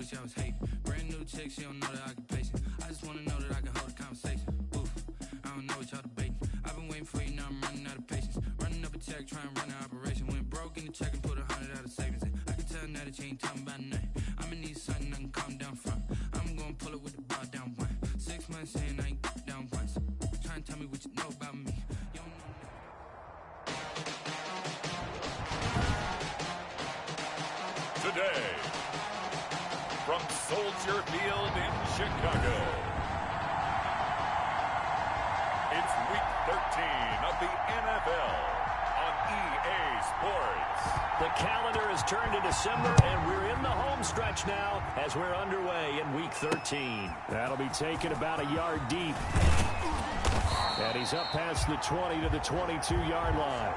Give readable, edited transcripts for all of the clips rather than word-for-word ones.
bitch I was hating. Brand new chick, she don't know the occupation. I just wanna know that I can hold a conversation. Oof, I don't know what y'all debating. I've been waiting for you, now I'm running out of patience. Running up a check, trying to run an operation. Went broke in the check and put 100 out of savings in. I can tell now that you ain't talking about nothing. I'ma need something I can calm down from. I'm gonna pull it with the bar down one. 6 months in, I ain't down once. Trying to tell me what you know about me. You don't know. Today, from Soldier Field in Chicago, it's Week 13 of the NFL on EA Sports. The calendar has turned to December, and we're in the home stretch now as we're underway in Week 13. That'll be taken about a yard deep. And he's up past the 20 to the 22-yard line.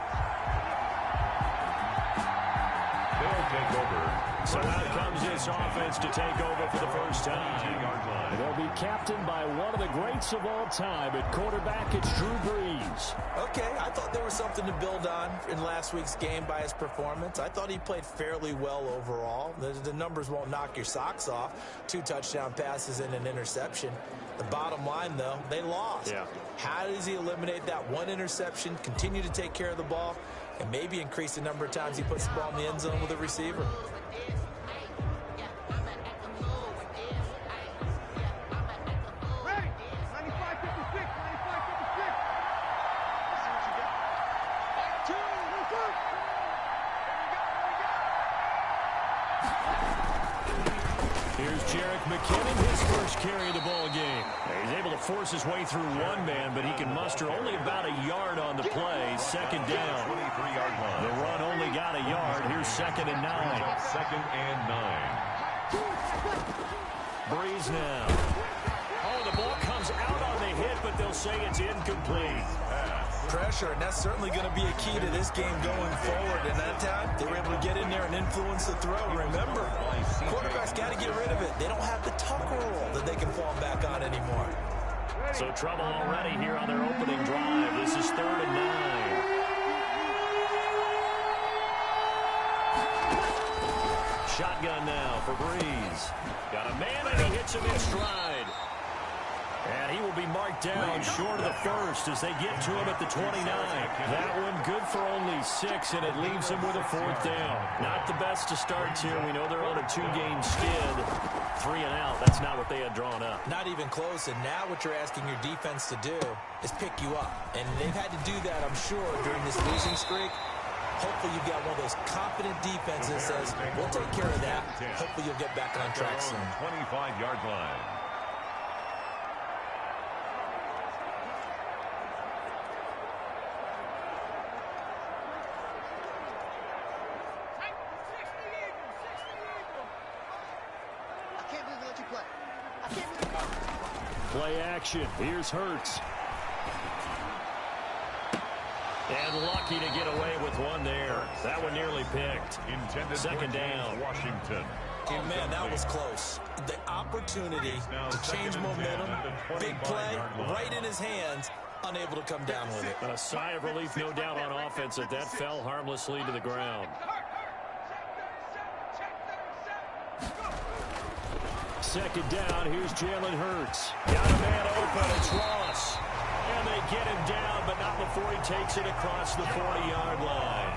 They'll take over. So out comes this offense to take over for the first time. They'll be captained by one of the greats of all time. At quarterback, it's Drew Brees. Okay, I thought there was something to build on in last week's game by his performance. I thought he played fairly well overall. The numbers won't knock your socks off. 2 touchdown passes and an interception. The bottom line, though, they lost. Yeah. How does he eliminate that one interception, continue to take care of the ball, and maybe increase the number of times he puts the ball in the end zone with a receiver? Carry the ball game. He's able to force his way through one man, but he can muster only about a yard on the play. Second down. 23-yard line. The run only got a yard. Here's 2nd and 9. Second and 9. Brees now. Oh, the ball comes out on the hit, but they'll say it's incomplete. Pressure, and that's certainly going to be a key to this game going forward. And that time, they were able to get in there and influence the throw. Remember, quarterbacks got to get rid of it. They don't have the tuck rule that they can fall back on anymore. So trouble already here on their opening drive. This is 3rd and 9. Shotgun now for Brees. Got a man, and he hits him in stride. And he will be marked down short of the first as they get to him at the 29. That one good for only 6, and it leaves him with a 4th down. Not the best to start here. We know they're on a 2-game skid. 3 and out. That's not what they had drawn up. Not even close, and now what you're asking your defense to do is pick you up. And they've had to do that, I'm sure, during this losing streak. Hopefully you've got one of those confident defenses that says, we'll take care of that. Hopefully you'll get back on track soon. 25-yard line. Play action. Here's Hurts. And lucky to get away with one there. That one nearly picked. Intended 2nd down. Washington. Oh, man, that was close. The opportunity to change momentum, big play, right in his hands, unable to come down with it. A sigh of relief, no doubt, on offense that fell harmlessly to the ground. 2nd down, here's Jalen Hurts. Got a man open, it's Ross. And they get him down, but not before he takes it across the 40-yard line.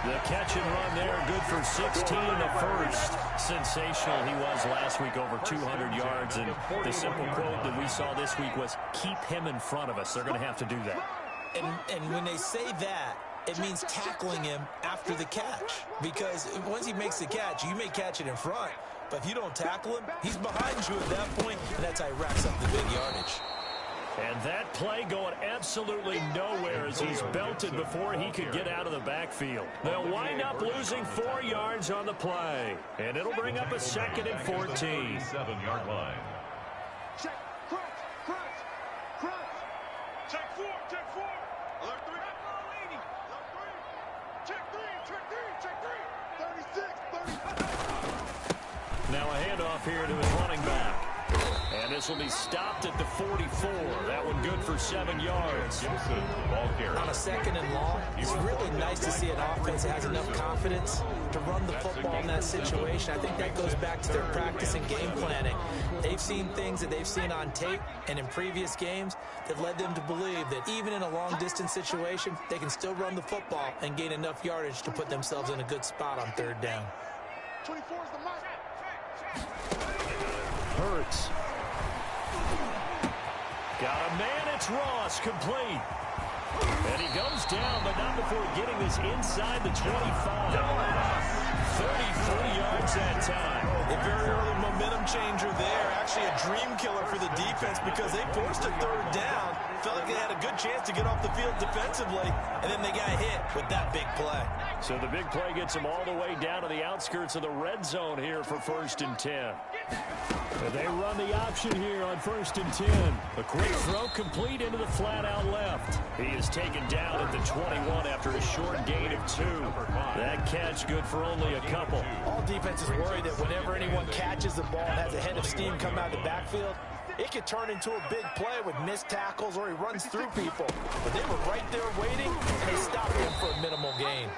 The catch and run there, good for 16, the first. Sensational he was last week, over 200 yards. And the simple quote that we saw this week was, keep him in front of us. They're going to have to do that. And when they say that, it means tackling him after the catch. Because once he makes the catch, you may catch it in front. But if you don't tackle him, he's behind you at that point, and that's how he racks up the big yardage. And that play going absolutely nowhere as he's belted before he could get out of the backfield. They'll wind up losing 4 yards on the play. And it'll bring up a 2nd and 14. 7-yard line. Check, crunch, crunch, crunch. Check 4, check 4. Alert 3. Alert 3. Check 3, check 3, check 3. 36, 30. Now a handoff here to his running back. And this will be stopped at the 44. That one good for 7 yards. On a 2nd and long, it's really nice to see an offense that has enough confidence to run the football in that situation. I think that goes back to their practice and game planning. They've seen things that they've seen on tape and in previous games that led them to believe that even in a long-distance situation, they can still run the football and gain enough yardage to put themselves in a good spot on 3rd down. 24 is the mark. Hurts. Got a man, it's Ross, complete. And he goes down, but not before getting this inside the 25. 33 yards that time. A very early momentum changer there. Actually a dream killer for the defense because they forced a 3rd down. Felt like they had a good chance to get off the field defensively, and then they got hit with that big play. So the big play gets them all the way down to the outskirts of the red zone here for 1st and 10. And they run the option here on 1st and 10. A quick throw complete into the flat out left. He is taken down at the 21 after a short gain of 2. That catch good for only a couple. All defenses worry that whenever anyone catches the ball and has a head of steam come out of the backfield, it could turn into a big play with missed tackles or he runs through people. But they were right there waiting, and they stopped him for a minimal gain.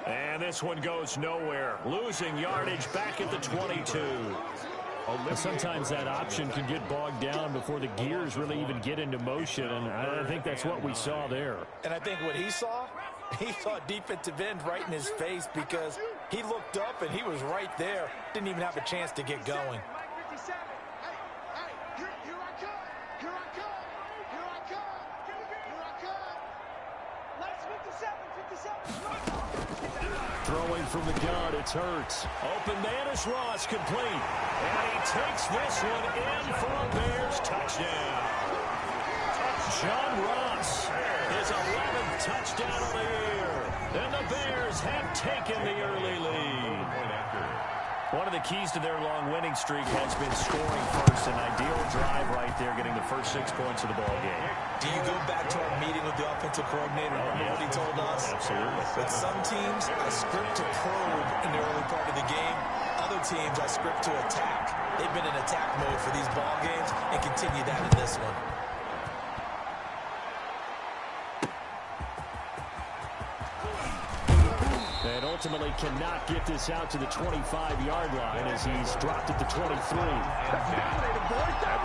And this one goes nowhere. Losing yardage back at the 22. Sometimes that option can get bogged down before the gears really even get into motion, and I think that's what we saw there. And I think what he saw defensive end right in his face because he looked up and he was right there. Didn't even have a chance to get going. Throwing from the gun, it's Hurts. Open man is Ross, complete. And he takes this one in for a Bears touchdown. John Ross, his 11th touchdown of the year. And the Bears have taken the early lead. One of the keys to their long winning streak has been scoring first. An ideal drive right there, getting the first 6 points of the ball game. Do you go back to our meeting with the offensive coordinator? Remember what he told us? Absolutely. With some teams, I script to probe in the early part of the game. Other teams, I script to attack. They've been in attack mode for these ball games and continue that in this one. And ultimately cannot get this out to the 25-yard line as he's dropped at the 23. At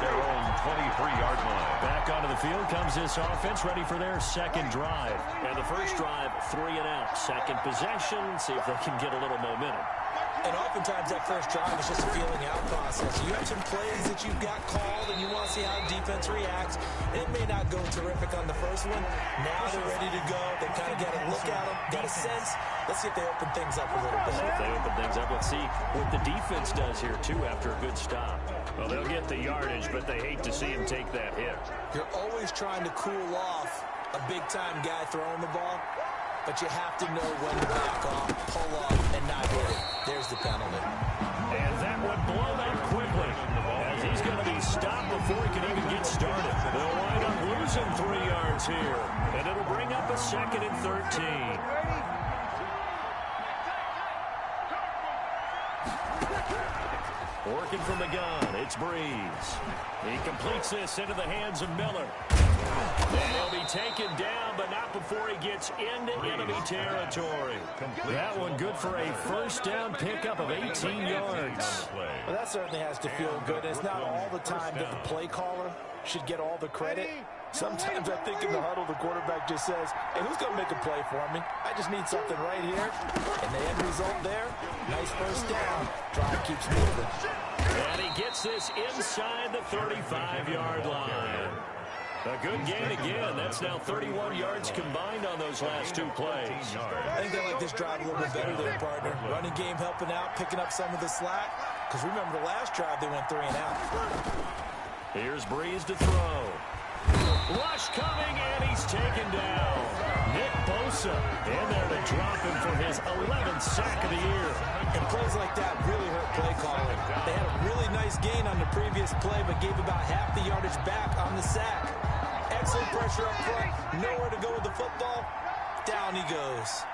their own 23-yard line. Back onto the field comes this offense, ready for their 2nd drive. And the first drive, 3 and out. 2nd possession, see if they can get a little momentum. And oftentimes that first drive is just a feeling out process. You have some plays that you've got called and you want to see how defense reacts. It may not go terrific on the first one. Now they're ready to go. They kind of got to look at them, got a sense. Let's see if they open things up a little bit. If they open things up, let's see what the defense does here, too, after a good stop. Well, they'll get the yardage, but they hate to see him take that hit. You're always trying to cool off a big-time guy throwing the ball, but you have to know when to back off, pull up, and not hit it. There's the penalty. And that one blown up quickly, as he's going to be stopped before he can even get started. They'll wind up losing 3 yards here, and it'll bring up a 2nd and 13. Working from the gun, it's Breeze. He completes this into the hands of Miller. And he'll be taken down, but not before he gets into enemy territory. That one good for a 1st down pickup of 18 yards. Well, that certainly has to feel good. It's not all the time that the play caller should get all the credit. Sometimes I think in the huddle, the quarterback just says, hey, who's going to make a play for me? I just need something right here. And the end result there, nice 1st down. Drive keeps moving. And he gets this inside the 35-yard line. A good gain again. That's now 31 yards combined on those last 2 plays. I think they like this drive a little bit better there, partner. Running game helping out, picking up some of the slack. Because remember the last drive, they went 3 and out. Here's Breeze to throw. Rush coming, and he's taken down. Nick Bosa in there to drop him for his 11th sack of the year. And plays like that really hurt play calling. They had a really nice gain on the previous play, but gave about half the yardage back on the sack. Excellent pressure up front, nowhere to go with the football. Down he goes.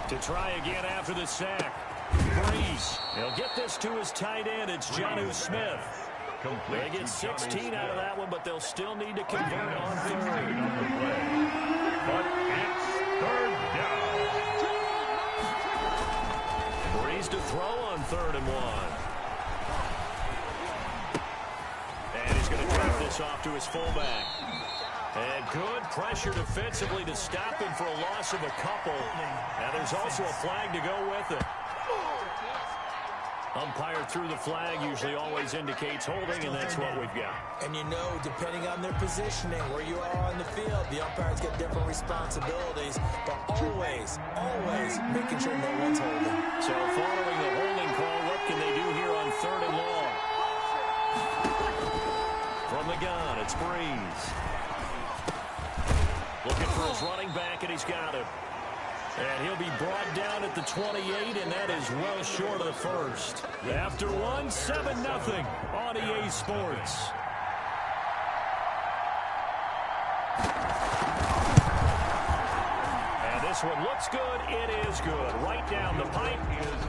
To try again after the sack. Breeze. He'll get this to his tight end. It's Jonnu Smith. They get 16 out of that one, but they'll still need to convert on third. But it's third down. Breeze to throw on 3rd and 1. And he's going to drop this off to his fullback. And good pressure defensively to stop him for a loss of a couple. Now there's also a flag to go with it. Umpire threw the flag, usually always indicates holding, and that's what we've got. And you know, depending on their positioning, where you are on the field, the umpires get different responsibilities, but always making sure no one's holding. So following the holding call, what can they do here on 3rd and long? From the gun, it's Breeze. Looking for his running back, and he's got him. And he'll be brought down at the 28, and that is well short of the first. After one, 7-0 on EA Sports. And this one looks good. It is good. Right down the pipe.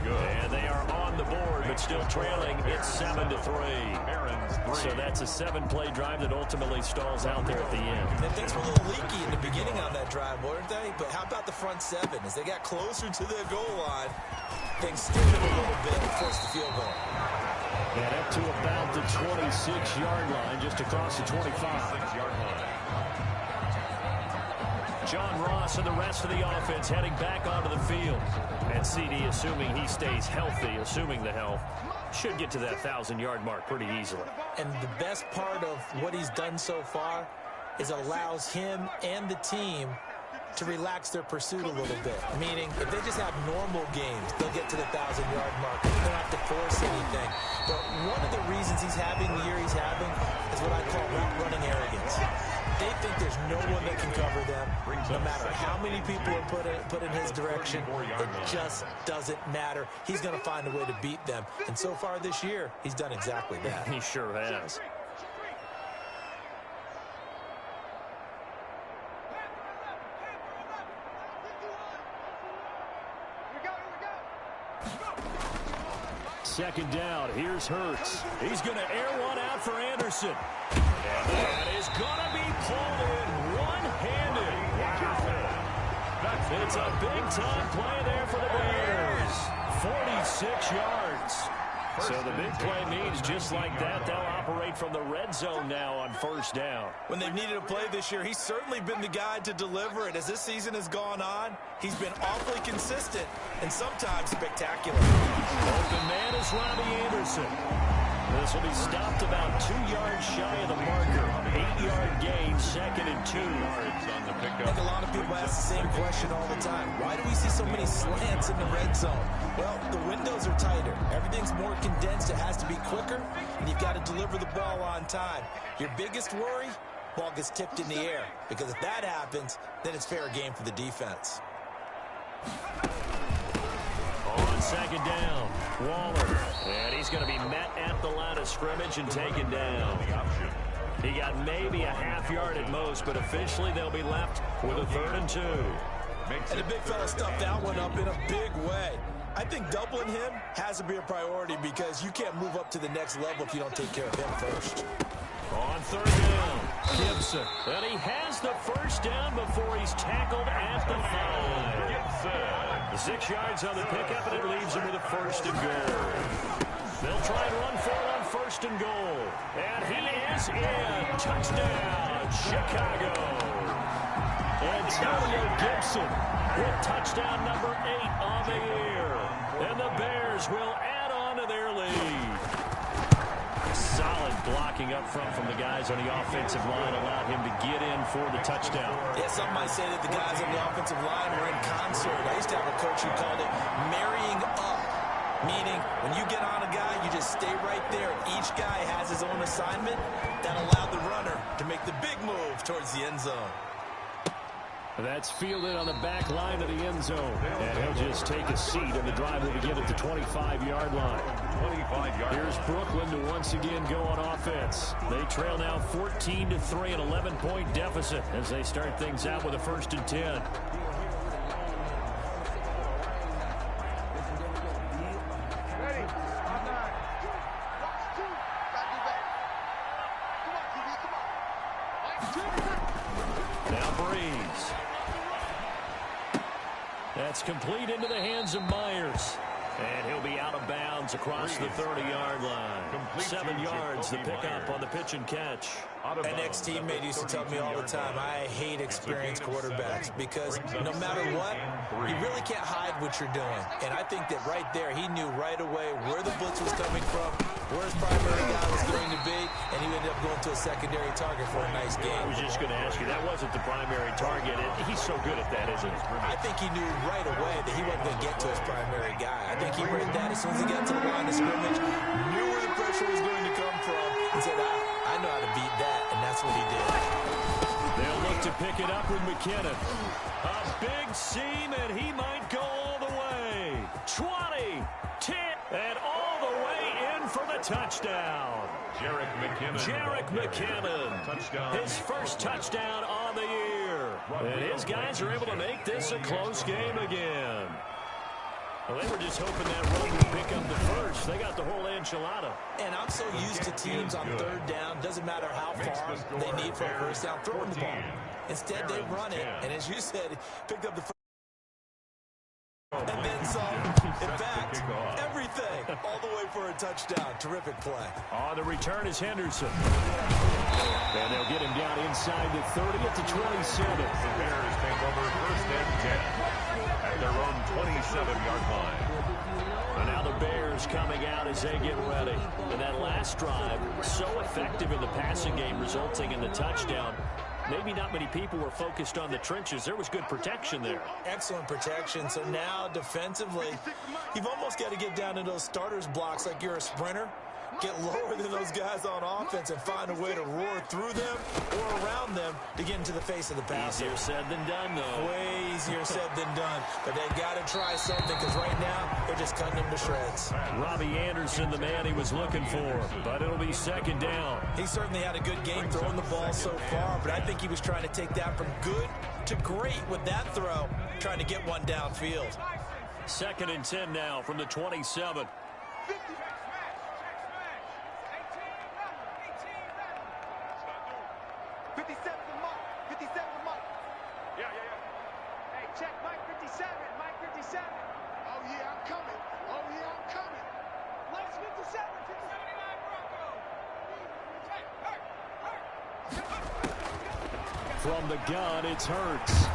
And they are on the board, but still trailing. It's 7-3. So that's a 7-play drive that ultimately stalls out there at the end. And things were a little leaky in the beginning on that drive, weren't they? But how about the front 7? As they got closer to the goal line, things stirred a little bit and forced the field goal. And up to about the 26-yard line, just across the 25-yard line. John Ross and the rest of the offense heading back onto the field. And CD, assuming he stays healthy, assuming the health, should get to that 1,000-yard mark pretty easily. And the best part of what he's done so far is it allows him and the team to relax their pursuit a little bit. Meaning, if they just have normal games, they'll get to the 1,000-yard mark. They don't have to force anything. But one of the reasons he's having the year he's having is what I call route running arrogance. They think there's no one that can cover them. No matter how many people are put in his direction, it just doesn't matter. He's going to find a way to beat them. And so far this year, he's done exactly that. He sure has. Second down. Here's Hurts. He's going to air one out for Anderson. And that is going to be pulled in one-handed. It's a big-time play there for the Bears. 46 yards. So the big play means just like that, they'll operate from the red zone now on 1st down. When they've needed a play this year, he's certainly been the guy to deliver it. As this season has gone on, he's been awfully consistent and sometimes spectacular. Open man is Robbie Anderson. This will be stopped about 2 yards shy of the marker. 8-yard gain, 2nd and 2. On the I pickup. think a lot of people ask the same question all the time. Why do we see so many slants in the red zone? Well, the windows are tighter. Everything's more condensed. It has to be quicker, and you've got to deliver the ball on time. Your biggest worry? Ball gets tipped in the air, because if that happens, then it's fair game for the defense. On 2nd down, Waller. And he's going to be met at the line of scrimmage and taken down. He got maybe a half-yard at most, but officially they'll be left with a 3rd and 2. And the big fella stuffed that one up in a big way. I think doubling him has to be a priority because you can't move up to the next level if you don't take care of him first. On 3rd down, Gibson. And he has the 1st down before he's tackled at the 5. The 6 yards on the pickup, and it leaves him with a 1st and goal. They'll try and run for it on 1st and goal. And he is in. Touchdown, Chicago. Antonio Gibson with touchdown number 8 on the year. And the Bears will add on to their lead. Solid blocking up front from the guys on the offensive line allowed him to get in for the touchdown. Yeah, some might say that the guys on the offensive line were in concert. I used to have a coach who called it marrying up, meaning when you get on a guy, you just stay right there. Each guy has his own assignment that allowed the runner to make the big move towards the end zone. That's fielded on the back line of the end zone. And he'll just take a seat, and the drive will begin at the 25-yard line. 25-yard. Here's Brooklyn to once again go on offense. They trail now 14-3, an 11-point deficit as they start things out with a 1st and 10. Breeze. That's complete into the hands of Myers. And he'll be out of bounds across the 30-yard line. 7 yards, the pickup on the pitch and catch. An ex-teammate used to tell me all the time, I hate experienced quarterbacks because no matter what, you really can't hide what you're doing. And I think that right there, he knew right away where the blitz was coming from, where his primary guy was going to be, and he ended up going to a secondary target for a nice game. I was just going to ask you, that wasn't the primary target. He's so good at that, isn't he? I think he knew right away that he wasn't going to get to his primary guy. I think he read that as soon as he got to the line of scrimmage, knew where the pressure was going to come from, and said, I know how to beat that, and that's what he did. They'll look to pick it up with McKinnon. A big seam, and he might go all the way. 20, 10, and all the way in for the touchdown. Jerick McKinnon. Touchdown. His first touchdown on the year. And his guys are able to make this a close game again. Well, they were just hoping that run would pick up the first. They got the whole enchilada. And I'm so used to teams on third down, doesn't matter how far they need for a first down, throwing the ball. Instead, they run it, and as you said, picked up the first. And then some. In fact, everything all the way for a touchdown. Terrific play. On the return is Henderson. And they'll get him down inside the 30 at the 27. The Bears take over first and 10 at their own 27-yard line. And now the Bears coming out as they get ready. And that last drive, so effective in the passing game, resulting in the touchdown. Maybe not many people were focused on the trenches. There was good protection there. Excellent protection. So now defensively, you've almost got to get down to those starters blocks like you're a sprinter. Get lower than those guys on offense and find a way to roar through them or around them to get into the face of the passer. Easier said than done, though. Way easier said than done. But they've got to try something because right now they're just cutting them to shreds. Robbie Anderson, the man he was looking for. But it'll be second down. He certainly had a good game throwing the ball so far, but I think he was trying to take that from good to great with that throw, trying to get one downfield. Second and 10 now from the 27. 57 the mark. 57 the mark. Yeah. Hey, check Mike 57. Mike 57. Oh, yeah, I'm coming. Last 57. 59 Bronco. From the gun, it's Hurts.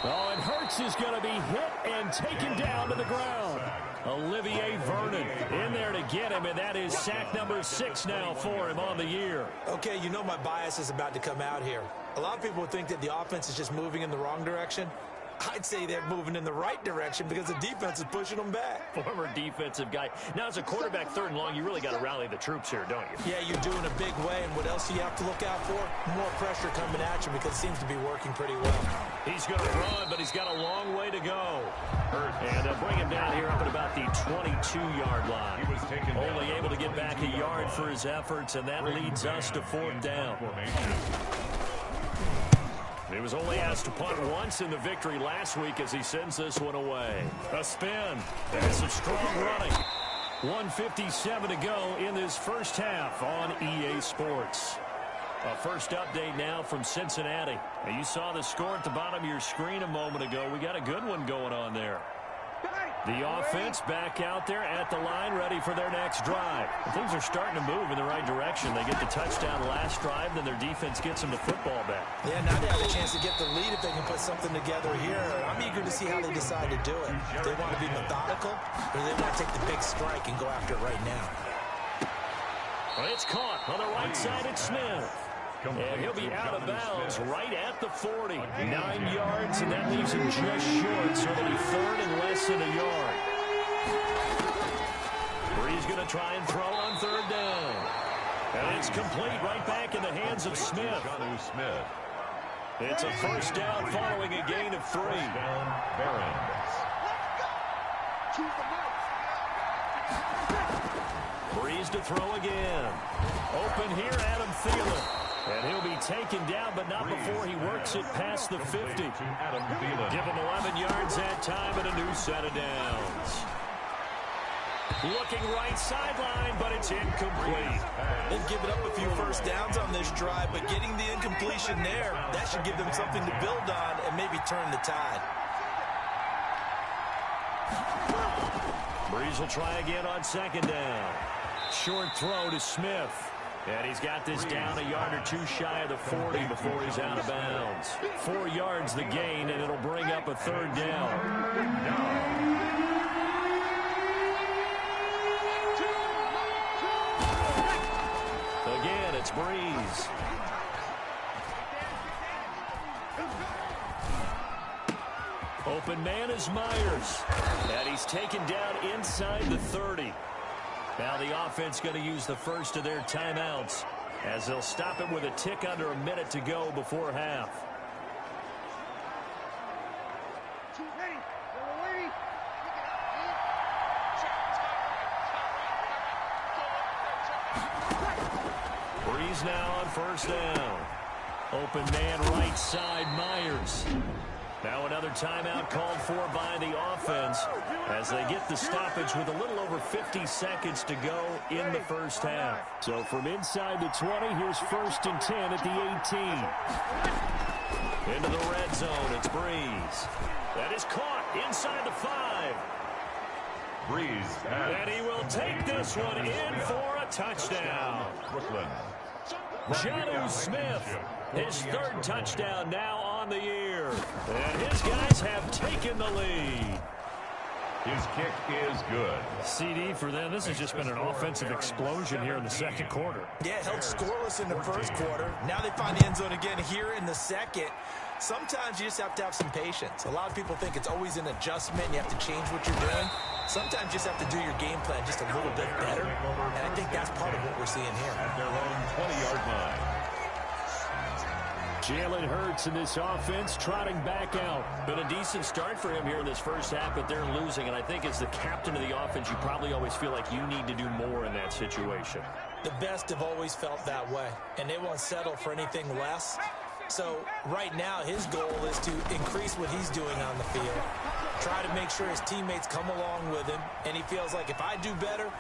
Oh, and Hurts is going to be hit and taken down to the ground. Olivier Vernon in there to get him, and that is sack number 6 now for him on the year. Okay, you know my bias is about to come out here. A lot of people would think that the offense is just moving in the wrong direction. I'd say they're moving in the right direction because the defense is pushing them back. Former defensive guy. Now, as a quarterback, third and long, you really got to rally the troops here, don't you? Yeah, you do in a big way, and what else do you have to look out for? More pressure coming at you because it seems to be working pretty well. He's going to run, but he's got a long way to go. And they'll bring him down here up at about the 22-yard line. He was taken only able to get back a yard for his efforts, and that leads us to fourth down. He was only asked to punt once in the victory last week as he sends this one away. A spin. And some strong running. 1:57 to go in this first half on EA Sports. A first update now from Cincinnati. And you saw the score at the bottom of your screen a moment ago. We got a good one going on there. The offense back out there at the line, ready for their next drive. Things are starting to move in the right direction. They get the touchdown last drive, then their defense gets them the football back. Yeah, now they have a chance to get the lead if they can put something together here. I'm eager to see how they decide to do it. If they want to be methodical, or do they want to take the big strike and go after it right now? Well, it's caught on the right side. It's Smith. And he'll be out of bounds right at the 40. 9 yards, and that leaves him just short, so it'll be third and less than a yard. Breeze going to try and throw on third down. And it's complete right back in the hands of Smith. It's a first down following a gain of 3. Breeze to throw again. Open here, Adam Thielen. And he'll be taken down, but not before he works it past the 50. Give him 11 yards that time and a new set of downs. Looking right sideline, but it's incomplete. They've given up a few first downs on this drive, but getting the incompletion there, that should give them something to build on and maybe turn the tide. Breeze will try again on second down. Short throw to Smith. And he's got this down a yard or two shy of the 40 before he's out of bounds. 4 yards the gain, and it'll bring up a third down. Again, it's Breeze. Open man is Myers. And he's taken down inside the 30. Now the offense going to use the first of their timeouts as they'll stop it with a tick under a minute to go before half. Breeze now on first down. Open man right side, Myers. Now another timeout called for by the offense as they get the stoppage with a little over 50 seconds to go in the first half. So from inside the 20, here's 1st and 10 at the 18. Into the red zone, it's Breeze. That is caught inside the 5. Breeze. And he will take this one in for a touchdown. Brooklyn. Jonnu Smith, his 3rd touchdown now on the year. And his guys have taken the lead. His kick is good. CD for them. This has just been an offensive explosion here in the second quarter. Yeah, held scoreless in the first quarter. Now they find the end zone again here in the second. Sometimes you just have to have some patience. A lot of people think it's always an adjustment. You have to change what you're doing. Sometimes you just have to do your game plan just a little bit better. And I think that's part of what we're seeing here. At their own 20-yard line. Jalen Hurts in this offense trotting back out. Been a decent start for him here in this first half, but they're losing. And I think as the captain of the offense, you probably always feel like you need to do more in that situation. The best have always felt that way, and they won't settle for anything less. So right now his goal is to increase what he's doing on the field, try to make sure his teammates come along with him, and he feels like if I do better,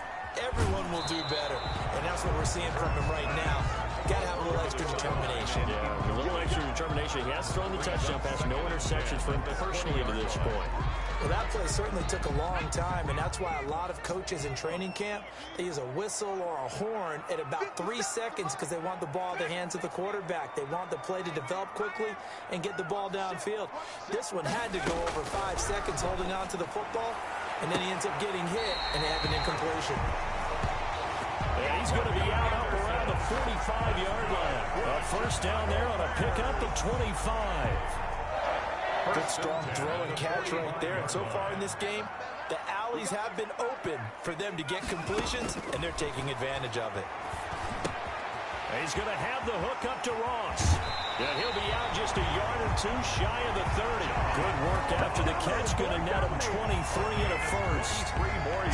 everyone will do better. And that's what we're seeing from him right now. Got to have a little extra determination. Yeah, a little extra determination. He has thrown the touchdown pass, no interceptions for him personally to this point. Well, that play certainly took a long time, and that's why a lot of coaches in training camp, they use a whistle or a horn at about 3 seconds because they want the ball in the hands of the quarterback. They want the play to develop quickly and get the ball downfield. This one had to go over 5 seconds holding on to the football, and then he ends up getting hit, and they have an incompletion. Yeah, he's going to be out up around the 45-yard line. A first down there on a pickup of 25. Good strong throw and catch right there. And so far in this game, the alleys have been open for them to get completions, and they're taking advantage of it. He's going to have the hook up to Ross. Yeah, he'll be out just a yard or two shy of the 30. Good work after the catch. Going to net him 23 and a first.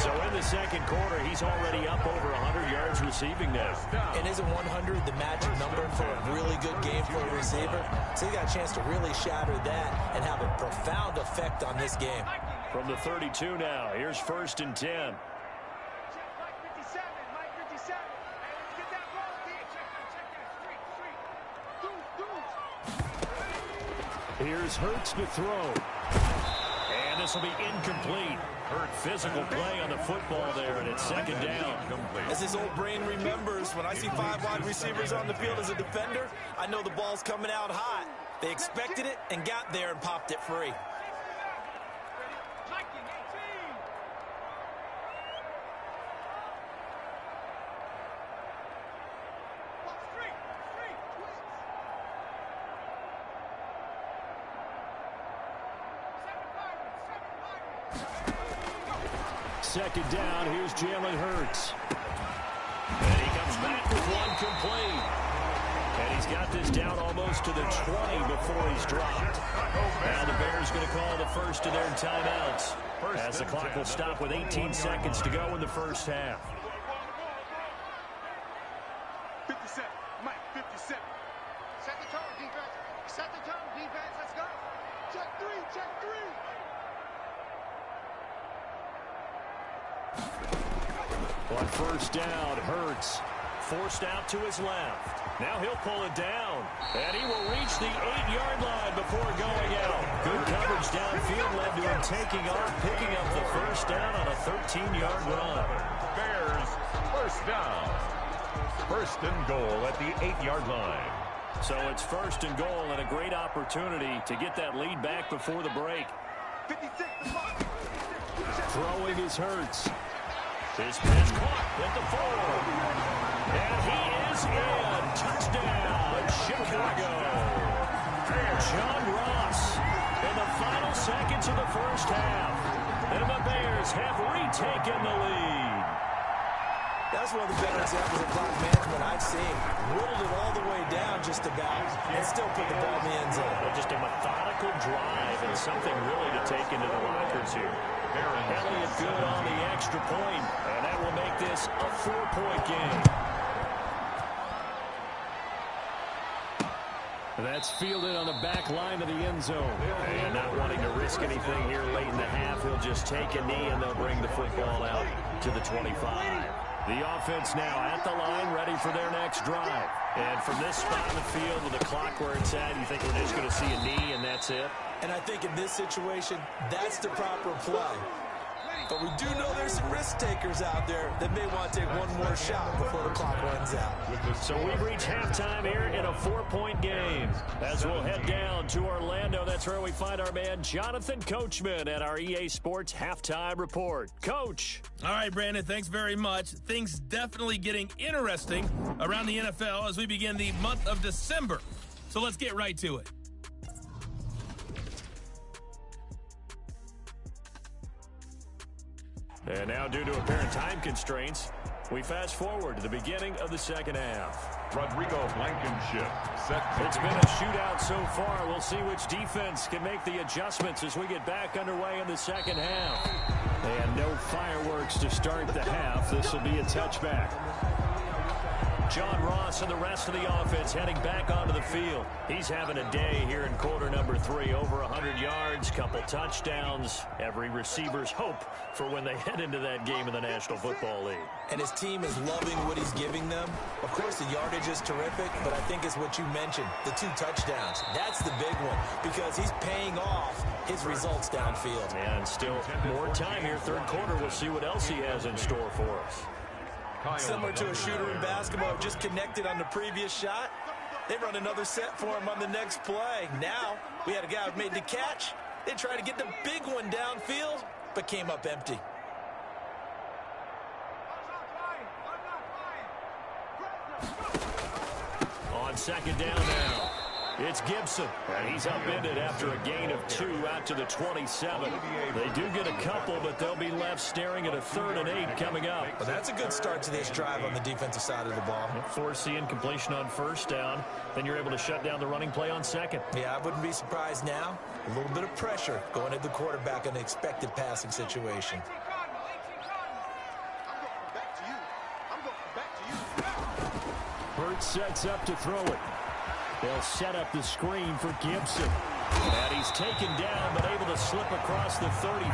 So in the second quarter, he's already up over 100 yards receiving now. And isn't 100 the magic number for a really good game for a receiver? So he got a chance to really shatter that and have a profound effect on this game. From the 32 now, here's 1st and 10. Here's Hurts to throw. And this will be incomplete. Hurt physical play on the football there, and it's second down. As his old brain remembers, when I see 5 wide receivers on the field as a defender, I know the ball's coming out hot. They expected it and got there and popped it free. Second down, here's Jalen Hurts. And he comes back with one complete. And he's got this down almost to the 20 before he's dropped. Now the Bears going to call the first of their timeouts as the clock will stop with 18 seconds to go in the first half. 57, Mike, 57. Set the tone, defense. Set the tone, defense. Let's go. Check 3, check 3. On first down, Hurts forced out to his left. Now he'll pull it down, and he will reach the 8-yard line before going out. Good coverage downfield led to him taking off, picking up the first down on a 13-yard run. Bears, first down. First and goal at the 8-yard line. So it's first and goal and a great opportunity to get that lead back before the break. 56, the mark. Throwing is Hurts. His pass caught at the 4. And he is in. Touchdown, Chicago. John Ross in the final seconds of the first half. And the Bears have retaken the lead. That's one of the better examples of clock management I've seen. Whittled it all the way down just about and still put the ball in the end zone. Well, just a methodical drive and something really to take into the lockers here. Elliott good on the extra point, and that will make this a 4-point game. That's fielded on the back line of the end zone. And not wanting to risk anything here late in the half, he'll just take a knee and they'll bring the football out to the 25. The offense now at the line, ready for their next drive. And from this spot in the field with the clock where it's at, you think we're just going to see a knee and that's it? And I think in this situation, that's the proper play. But we do know there's some risk takers out there that may want to take one more shot before the clock runs out. So we've reached halftime here in a 4-point game. As we'll head down to Orlando, that's where we find our man Jonathan Coachman at our EA Sports Halftime Report. Coach. All right, Brandon, thanks very much. Things definitely getting interesting around the NFL as we begin the month of December. So let's get right to it. And now, due to apparent time constraints, we fast forward to the beginning of the second half. Rodrigo Blankenship set. It's been a shootout so far. We'll see which defense can make the adjustments as we get back underway in the second half. And no fireworks to start the half. This will be a touchback. John Ross and the rest of the offense heading back onto the field. He's having a day here in quarter number 3. Over 100 yards, couple touchdowns. Every receiver's hope for when they head into that game in the National Football League. And his team is loving what he's giving them. Of course, the yardage is terrific, but I think it's what you mentioned, the 2 touchdowns. That's the big one because he's paying off his results downfield. And still more time here, third quarter. We'll see what else he has in store for us. Similar to a shooter in basketball, just connected on the previous shot. They run another set for him on the next play. Now, we had a guy who made the catch. They tried to get the big one downfield, but came up empty. On second down now, it's Gibson. And he's upended after a gain of 2 out to the 27. They do get a couple, but they'll be left staring at a 3rd and 8 coming up. Well, that's a good start to this drive on the defensive side of the ball. Force the incompletion on first down. Then you're able to shut down the running play on second. Yeah, I wouldn't be surprised now. A little bit of pressure going at the quarterback in an expected passing situation. Hurts sets up to throw it. They'll set up the screen for Gibson. And he's taken down, but able to slip across the 35.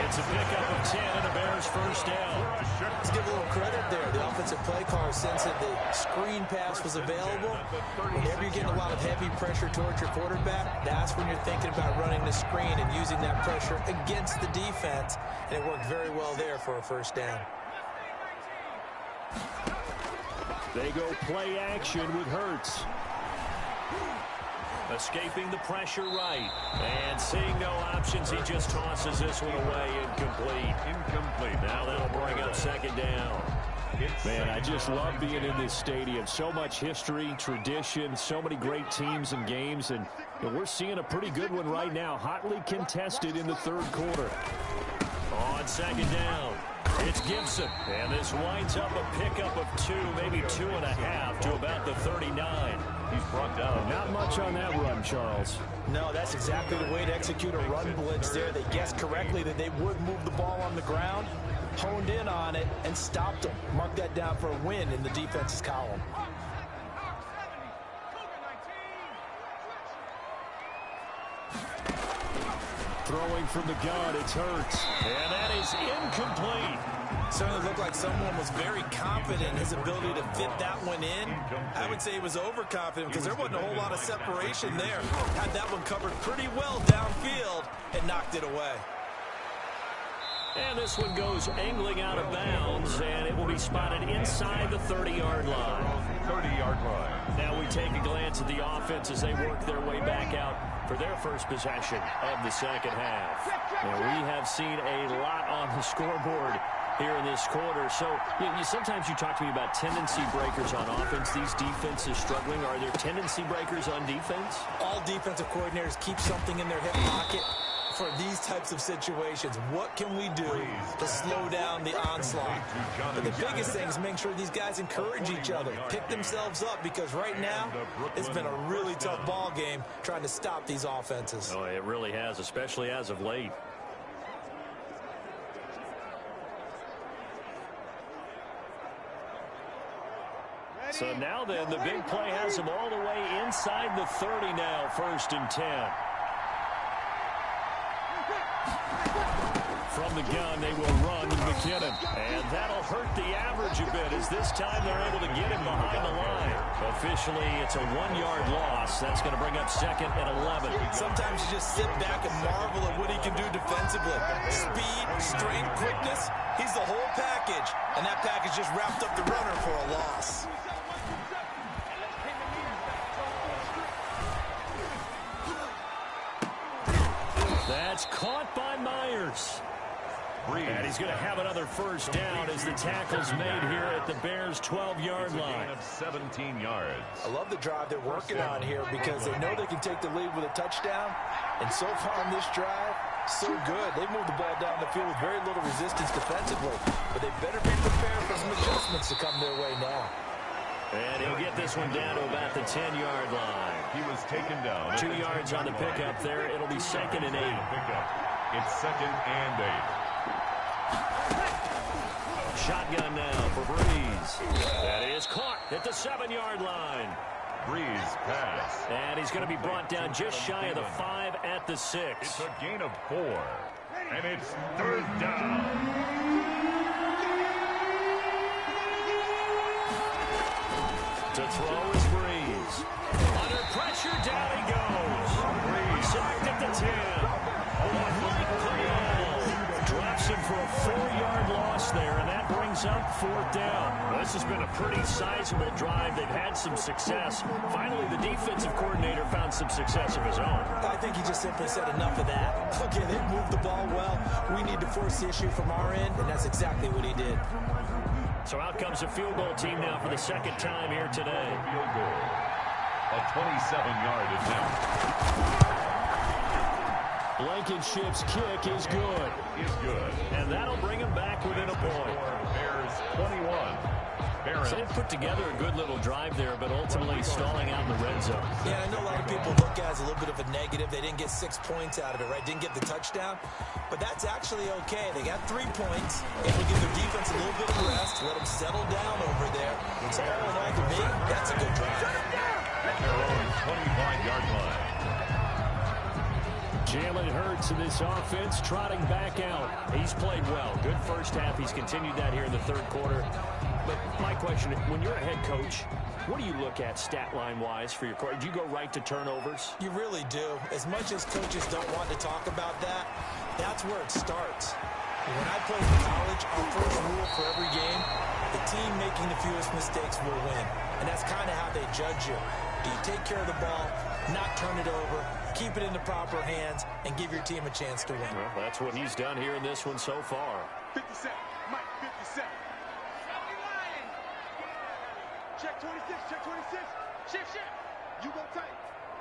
It's a pickup of 10 and a Bears first down. Let's give a little credit there. The offensive play caller sense that the screen pass was available. Whenever you're getting a lot of heavy pressure towards your quarterback, that's when you're thinking about running the screen and using that pressure against the defense. And it worked very well there for a first down. They go play action with Hurts. Escaping the pressure right. And seeing no options, he just tosses this one away. Incomplete. Now that'll bring up second down. Man, I just love being in this stadium. So much history, tradition, so many great teams and games. And we're seeing a pretty good one right now. Hotly contested in the third quarter. On second down, it's Gibson. And this winds up a pickup of 2, maybe 2.5 to about the 39. He's brought down. Not much on that run, Charles. No, that's exactly the way to execute a run blitz there. They guessed correctly that they would move the ball on the ground, honed in on it, and stopped them. Mark that down for a win in the defense's column. Throwing from the gun, it's Hurts. And that is incomplete. Certainly looked like someone was very confident in his ability to fit that one in. I would say he was overconfident because there wasn't a whole lot of separation there. Had that one covered pretty well downfield and knocked it away. And this one goes angling out of bounds, and it will be spotted inside the 30-yard line. 30-yard line. Now we take a glance at the offense as they work their way back out for their first possession of the second half. Now we have seen a lot on the scoreboard here in this quarter. So sometimes you talk to me about tendency breakers on offense. These defenses struggling. Are there tendency breakers on defense? All defensive coordinators keep something in their hip pocket for these types of situations. What can we do to slow down the onslaught? But the biggest thing is make sure these guys encourage each other, pick themselves up, because right now it's been a really tough ball game trying to stop these offenses. Oh, it really has, especially as of late. So now then, the big play has them all the way inside the 30 now, 1st and 10. From the gun, they will run with McKinnon. And that'll hurt the average a bit as this time they're able to get him behind the line. Officially, it's a 1-yard loss. That's going to bring up 2nd and 11. Sometimes you just sit back and marvel at what he can do defensively. Speed, strength, quickness, he's the whole package. And that package just wrapped up the runner for a loss. That's caught by Myers. And he's going to have another first down as the tackle's made here at the Bears' 12-yard line. Of 17 yards. I love the drive they're working on here because they know they can take the lead with a touchdown. And so far on this drive, so good. They moved the ball down the field with very little resistance defensively. But they better be prepared for some adjustments to come their way now. And he'll get this one down to about the 10-yard line. He was taken down. 2 yards on the pickup there. It'll be 2nd and 8. It's 2nd and 8. Shotgun now for Breeze. That is caught at the 7-yard line. Breeze pass. And he's going to be brought down just shy of the 5 at the 6. It's a gain of 4. And it's 3rd down. To throw is Breeze. Under pressure, down he goes. Breeze sacked at the 10. Drops him for a 4-yard loss there, and that brings up 4th down. Well, this has been a pretty sizable drive. They've had some success. Finally, the defensive coordinator found some success of his own. I think he just simply said enough of that. Okay, they moved the ball well. We need to force the issue from our end, and that's exactly what he did. So out comes a field goal team now for the 2nd time here today. Field goal. A 27-yard attempt. Blankenship's kick is good. Is good. And that'll bring him back within a point. Bears 21. So they put together a good little drive there, but ultimately stalling out in the red zone. Yeah, I know a lot of people look at it as a little bit of a negative. They didn't get 6 points out of it, right? Didn't get the touchdown. But that's actually okay. They got 3 points. Able to give their defense a little bit of rest, let them settle down over there. So all in all, to me, that's a good drive. At their own 25-yard line. Jalen Hurts in this offense trotting back out. He's played well. Good first half. He's continued that here in the 3rd quarter. But my question, when you're a head coach, what do you look at stat line-wise for your court? Do you go right to turnovers? You really do. As much as coaches don't want to talk about that, that's where it starts. When I played in college, our first rule for every game, the team making the fewest mistakes will win. And that's kind of how they judge you. Do you take care of the ball, not turn it over, keep it in the proper hands, and give your team a chance to win? Well, that's what he's done here in this one so far. 57, Mike, 57. Check 26, check 26. Shift, shift. You go tight.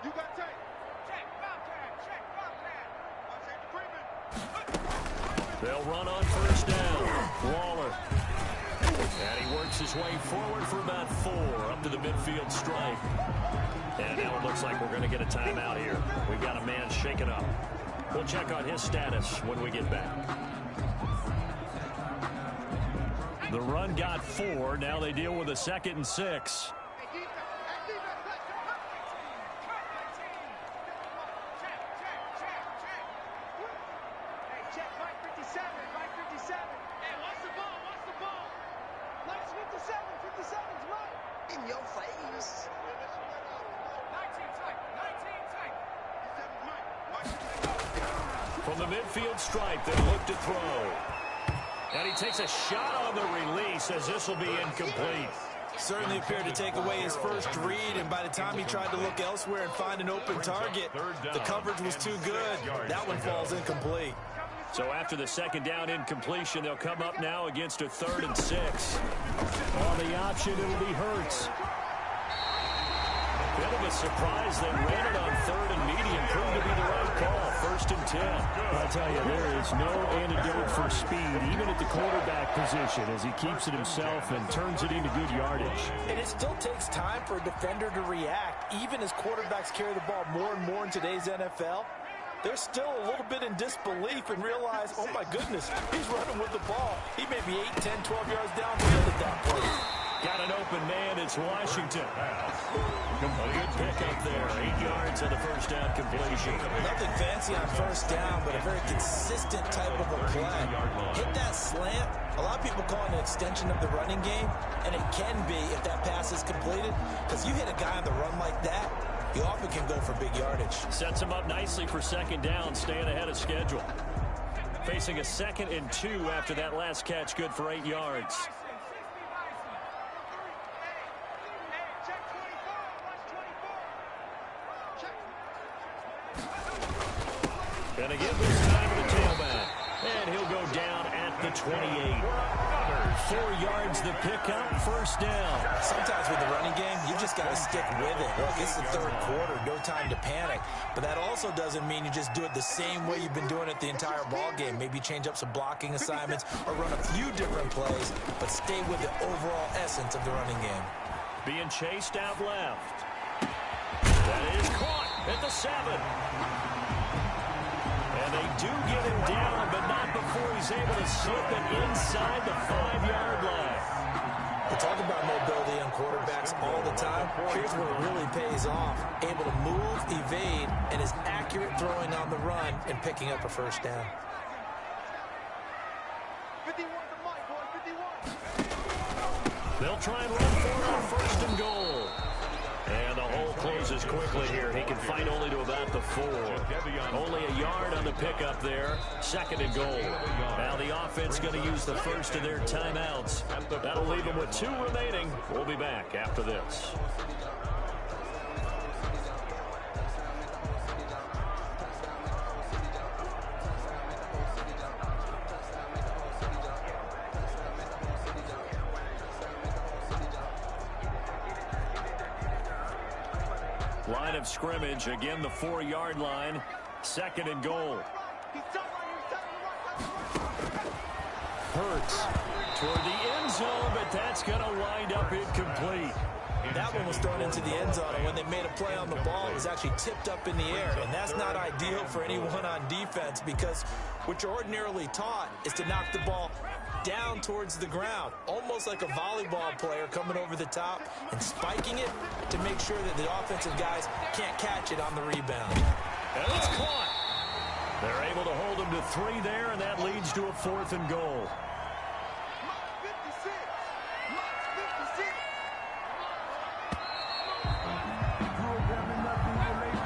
You got tight. Check, Bobcat. They'll run on first down. Waller. And he works his way forward for about 4 up to the midfield stripe. And now it looks like we're going to get a timeout here. We've got a man shaken up. We'll check on his status when we get back. The run got 4. Now they deal with a 2nd and 6. Mike 57. Hey, watch the ball, watch the ball. Nice 57, 57's right. In your face. 19 tight, 19 tight. 57's Mike. From the midfield stripe, they look to throw. And he takes a shot on the release as this will be incomplete. Certainly appeared to take away his first read, and by the time he tried to look elsewhere and find an open target, the coverage was too good. That one falls incomplete. So after the second down incompletion, they'll come up now against a 3rd and 6. On the option, it'll be Hurts. Bit of a surprise they ran it on 3rd and medium. Proved to be the right call. 1st and 10. I'll tell you, there is no antidote for speed, even at the quarterback position, as he keeps it himself and turns it into good yardage. And it still takes time for a defender to react. Even as quarterbacks carry the ball more and more in today's NFL, they're still a little bit in disbelief and realize, oh my goodness, he's running with the ball. He may be 8, 10, 12 yards downfield at that point. Got an open man. It's Washington. A good pickup there. 8 yards on the first down completion. Nothing fancy on first down, but a very consistent type of a play. Hit that slant. A lot of people call it an extension of the running game, and it can be if that pass is completed, because you hit a guy on the run like that, you often can go for big yardage. Sets him up nicely for second down, staying ahead of schedule. Facing a 2nd and 2 after that last catch, good for 8 yards. And again, this time to the tailback. And he'll go down at the 28. 4 yards the pickup, first down. Sometimes with the running game, you just got to stick with it. Look, it's the 3rd quarter, no time to panic. But that also doesn't mean you just do it the same way you've been doing it the entire ball game. Maybe change up some blocking assignments or run a few different plays, but stay with the overall essence of the running game. Being chased out left. That is caught at the 7. And they do get him down, but not before he's able to slip it inside the 5-yard line. We talk about mobility on quarterbacks all the time. Here's where it really pays off. Able to move, evade, and is accurate throwing on the run and picking up a first down. 51 to Mike, boy, 51. They'll try and run for it on 1st and goal. And the hole closes quickly here. He can fight only to about the 4. Only a yard on the pickup there. 2nd and goal. Now the offense going to use the first of their timeouts. That'll leave them with 2 remaining. We'll be back after this. Line of scrimmage, again the 4-yard line, 2nd and goal. Hurts Toward the end zone, but that's going to wind up incomplete. That one was thrown into the end zone, and when they made a play on the ball, it was actually tipped up in the air, and that's not ideal for anyone on defense because what you're ordinarily taught is to knock the ball down towards the ground, almost like a volleyball player coming over the top and spiking it to make sure that the offensive guys can't catch it on the rebound. And it's caught. They're able to hold him to 3 there, and that leads to a 4th and goal.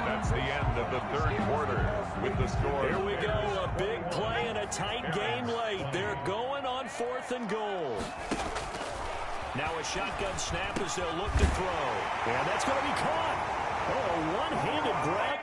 That's the end of the 3rd quarter with the score. Here we go, a big play and a tight game late. They're going on 4th and goal. Now a shotgun snap as they'll look to throw. And that's going to be caught. Oh, a one-handed grab.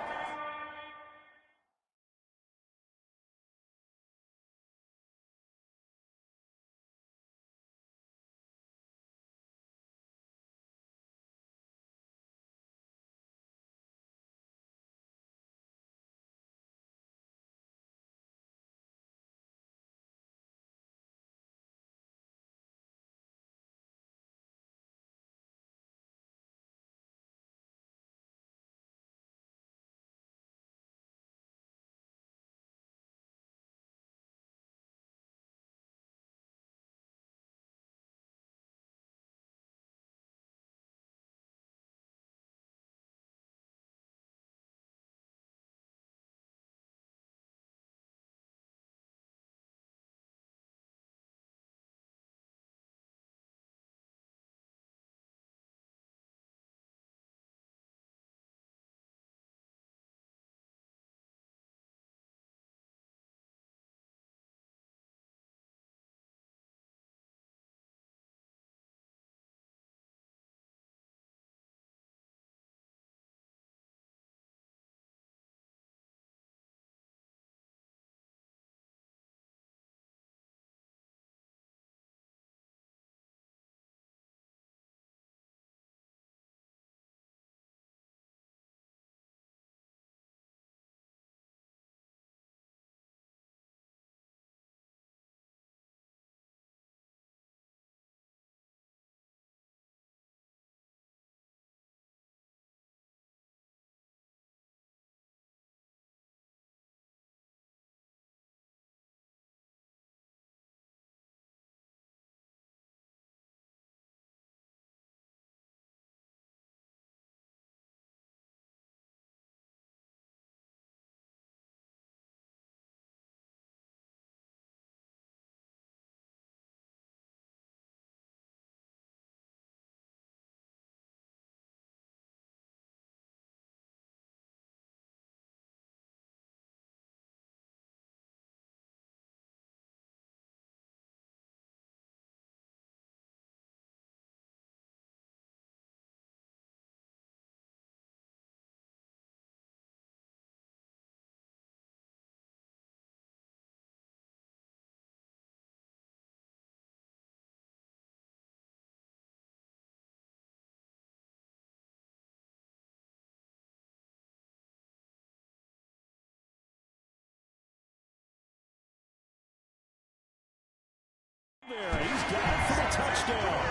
got it for the touchdown.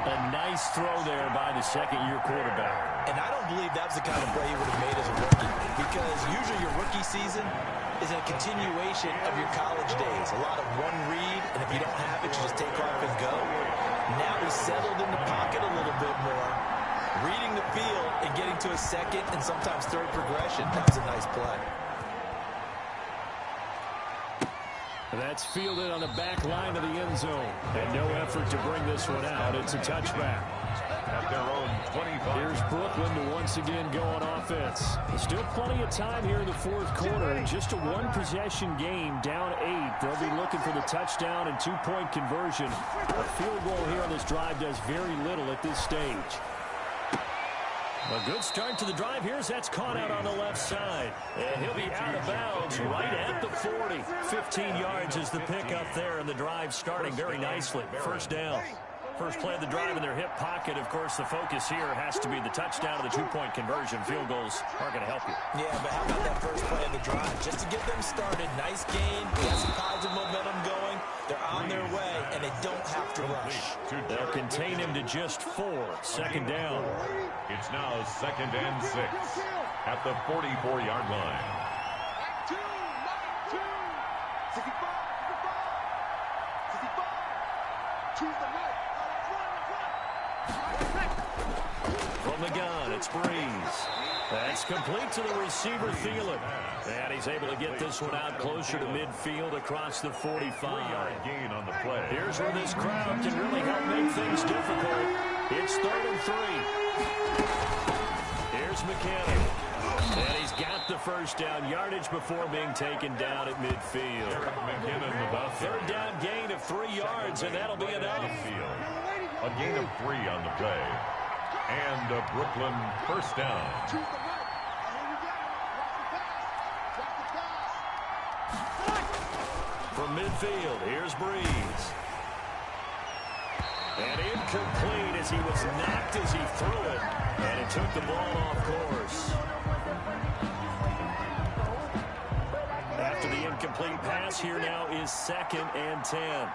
A nice throw there by the second-year quarterback. And I don't believe that was the kind of play he would have made as a rookie, because usually your rookie season is a continuation of your college days. A lot of one read, and if you don't have it, you just take off and go. Now he's settled in the pocket a little bit more, reading the field and getting to a second and sometimes third progression. That was a nice play. That's fielded on the back line of the end zone. And no effort to bring this one out. It's a touchback. At their own 25. Here's Brooklyn to once again go on offense. Still plenty of time here in the fourth quarter. Just a one-possession game, down 8. They'll be looking for the touchdown and two-point conversion. A field goal here on this drive does very little at this stage. A good start to the drive. That's caught out on the left side. And he'll be out of bounds right at the 40. 15 yards is the pickup there, and the drive starting very nicely. First down. First play of the drive in their hip pocket. Of course, the focus here has to be the touchdown and the two-point conversion. Field goals aren't going to help you. Yeah, but how about that first play of the drive? Just to get them started. Nice gain. Got some positive momentum going. They're on their way, and they don't have to rush. They'll contain him to just 4. Second down. It's now 2nd and 6 at the 44-yard line. From the gun, it's Breeze. That's complete to the receiver, Thielen. And he's able to get this one out closer to midfield across the 45. 3-yard gain on the play. Here's where this crowd can really help make things difficult. It's 3rd and 3. Here's McKinnon. And he's got the first down, yardage before being taken down at midfield. A third down gain of 3 yards, and that'll be enough. A gain of 3 on the play. And a Brooklyn first down. From midfield, here's Breeze. And incomplete as he was knocked as he threw it. And it took the ball off course. After the incomplete pass, here now is 2nd and 10.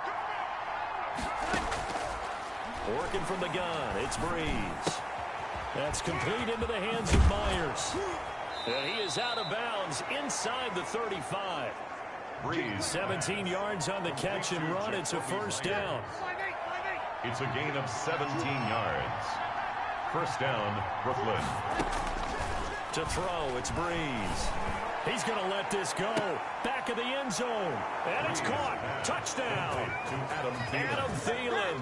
Working from the gun, it's Breeze. That's complete into the hands of Myers. And he is out of bounds inside the 35. Breeze. 17 yards on the catch and run. It's a first down. It's a gain of 17 yards. First down, Brooklyn. To throw, it's Breeze. He's going to let this go. Back of the end zone. And it's caught. Touchdown. Adam Thielen.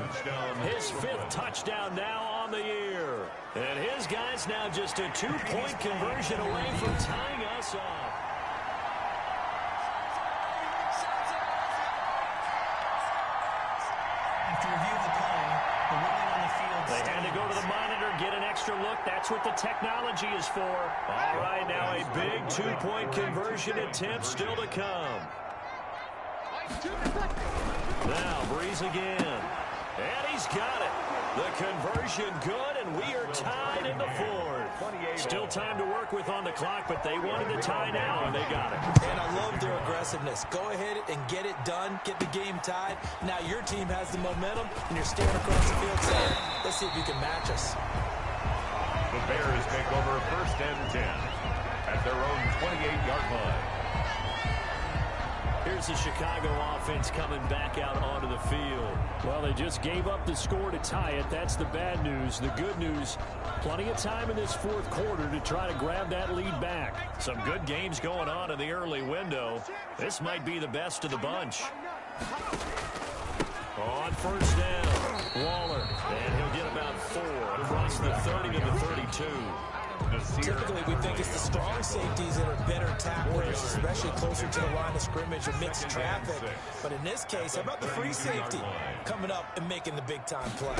His 5th touchdown now on the year. And his guys now just a two-point conversion away from tying us up. After review of the play, the ruling on the field. They had to go to the monitor, get an extra look. That's what the technology is for. All right, now a big two-point conversion attempt still to come. Now Breeze again. And he's got it. The conversion good, and we are tied in the 4th. Still time to work with on the clock, but they wanted to tie now, and they got it. And I love their aggressiveness. Go ahead and get it done. Get the game tied. Now your team has the momentum, and you're staring across the field saying, let's see if you can match us. The Bears take over 1st and 10 at their own 28-yard line. Here's the Chicago offense coming back out onto the field. Well, they just gave up the score to tie it. That's the bad news. The good news, plenty of time in this 4th quarter to try to grab that lead back. Some good games going on in the early window. This might be the best of the bunch. On first down, Waller. And he'll get about 4 across the 30 to the 32. Typically, we think it's the strong safeties that are better tacklers, especially closer to the line of scrimmage amidst traffic. But in this case, how about the free safety coming up and making the big-time play?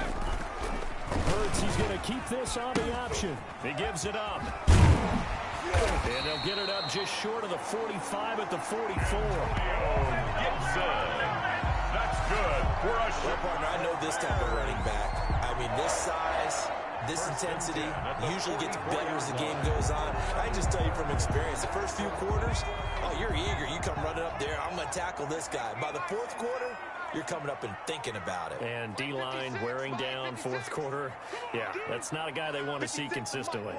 Hurts, he's going to keep this on the option. He gives it up. And they'll get it up just short of the 45 at the 44. Gibson. That's good for a shot. Well, partner, I know this type of running back. I mean, this size, this intensity usually gets better as the game goes on. I can just tell you from experience, the first few quarters, oh, you're eager. You come running up there. I'm going to tackle this guy. By the fourth quarter, you're coming up and thinking about it. And D-line wearing down fourth quarter. Yeah, that's not a guy they want to see consistently.